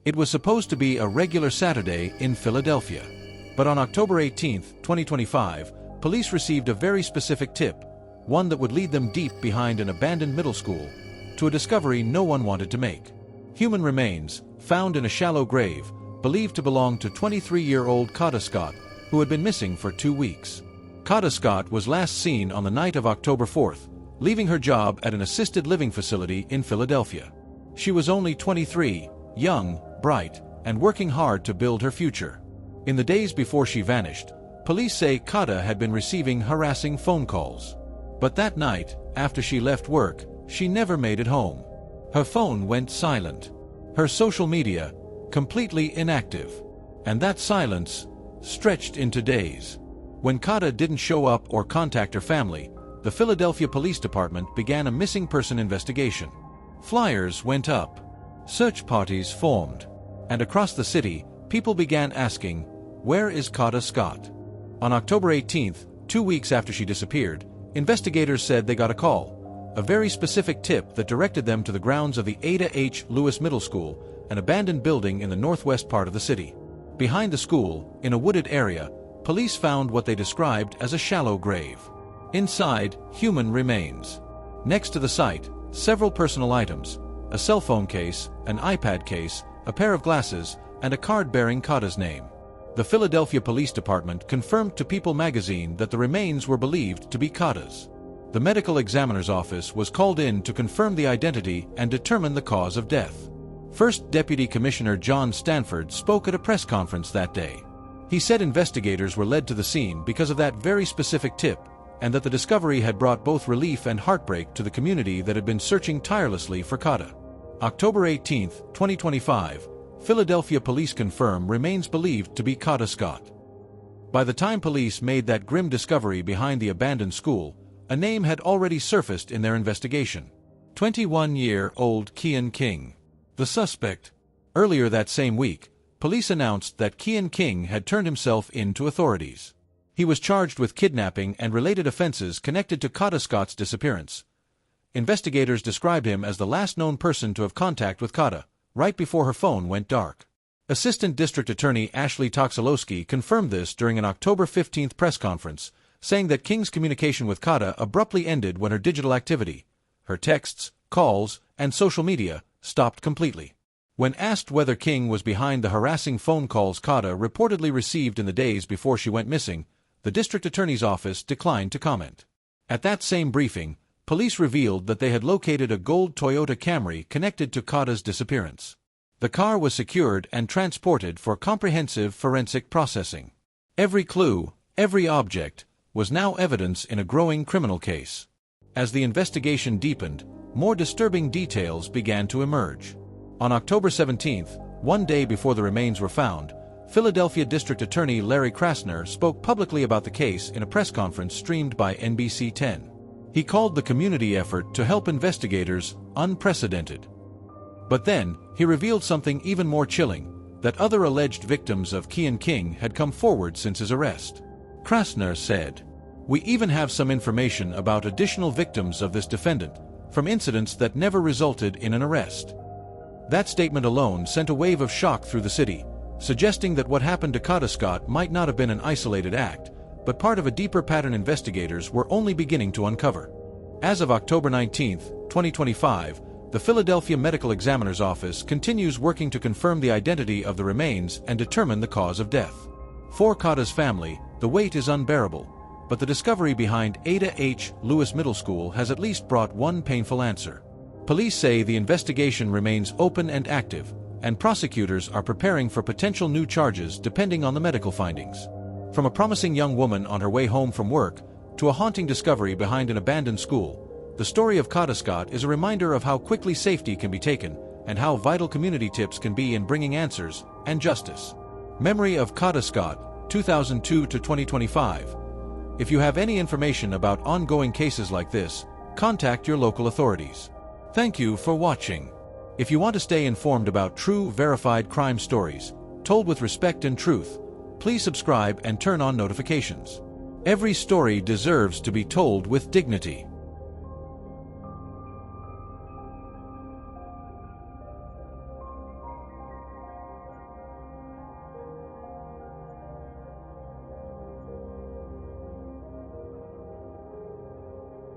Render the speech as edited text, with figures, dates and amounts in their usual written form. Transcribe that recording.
It was supposed to be a regular Saturday in Philadelphia. But on October 18, 2025, police received a very specific tip, one that would lead them deep behind an abandoned middle school, to a discovery no one wanted to make. Human remains, found in a shallow grave, believed to belong to 23-year-old Kada Scott, who had been missing for 2 weeks. Kada Scott was last seen on the night of October 4th, leaving her job at an assisted living facility in Philadelphia. She was only 23, young, bright, and working hard to build her future. In the days before she vanished, police say Kada had been receiving harassing phone calls. But that night, after she left work, she never made it home. Her phone went silent. Her social media, completely inactive. And that silence stretched into days. When Kada didn't show up or contact her family, the Philadelphia Police Department began a missing person investigation. Flyers went up. Search parties formed. And across the city, people began asking, "Where is Kada Scott?" On October 18th, 2 weeks after she disappeared, investigators said they got a call, a very specific tip that directed them to the grounds of the Ada H. Lewis Middle School, an abandoned building in the northwest part of the city. Behind the school, in a wooded area, police found what they described as a shallow grave. Inside, human remains. Next to the site, several personal items, a cell phone case, an iPad case, a pair of glasses, and a card bearing Kada's name. The Philadelphia Police Department confirmed to People magazine that the remains were believed to be Kada's. The medical examiner's office was called in to confirm the identity and determine the cause of death. First Deputy Commissioner John Stanford spoke at a press conference that day. He said investigators were led to the scene because of that very specific tip, and that the discovery had brought both relief and heartbreak to the community that had been searching tirelessly for Kada. October 18, 2025, Philadelphia police confirm remains believed to be Kada Scott. By the time police made that grim discovery behind the abandoned school, a name had already surfaced in their investigation. 21-year-old Keon King. The suspect. Earlier that same week, police announced that Keon King had turned himself in to authorities. He was charged with kidnapping and related offenses connected to Kada Scott's disappearance. Investigators described him as the last known person to have contact with Kada, right before her phone went dark. Assistant District Attorney Ashley Toxilowski confirmed this during an October 15 press conference, saying that King's communication with Kada abruptly ended when her digital activity, her texts, calls, and social media, stopped completely. When asked whether King was behind the harassing phone calls Kada reportedly received in the days before she went missing, the district attorney's office declined to comment. At that same briefing, police revealed that they had located a gold Toyota Camry connected to Kada's disappearance. The car was secured and transported for comprehensive forensic processing. Every clue, every object, was now evidence in a growing criminal case. As the investigation deepened, more disturbing details began to emerge. On October 17, one day before the remains were found, Philadelphia District Attorney Larry Krasner spoke publicly about the case in a press conference streamed by NBC 10. He called the community effort to help investigators unprecedented. But then, he revealed something even more chilling, that other alleged victims of Keon King had come forward since his arrest. Krasner said, "We even have some information about additional victims of this defendant, from incidents that never resulted in an arrest." That statement alone sent a wave of shock through the city, suggesting that what happened to Kada Scott might not have been an isolated act, but part of a deeper pattern investigators were only beginning to uncover. As of October 19, 2025, the Philadelphia Medical Examiner's Office continues working to confirm the identity of the remains and determine the cause of death. For Kada's family, the wait is unbearable, but the discovery behind Ada H. Lewis Middle School has at least brought one painful answer. Police say the investigation remains open and active, and prosecutors are preparing for potential new charges depending on the medical findings. From a promising young woman on her way home from work, to a haunting discovery behind an abandoned school, the story of Kada Scott is a reminder of how quickly safety can be taken, and how vital community tips can be in bringing answers and justice. Memory of Kada Scott, 2002 to 2025. If you have any information about ongoing cases like this, contact your local authorities. Thank you for watching. If you want to stay informed about true, verified crime stories, told with respect and truth, please subscribe and turn on notifications. Every story deserves to be told with dignity.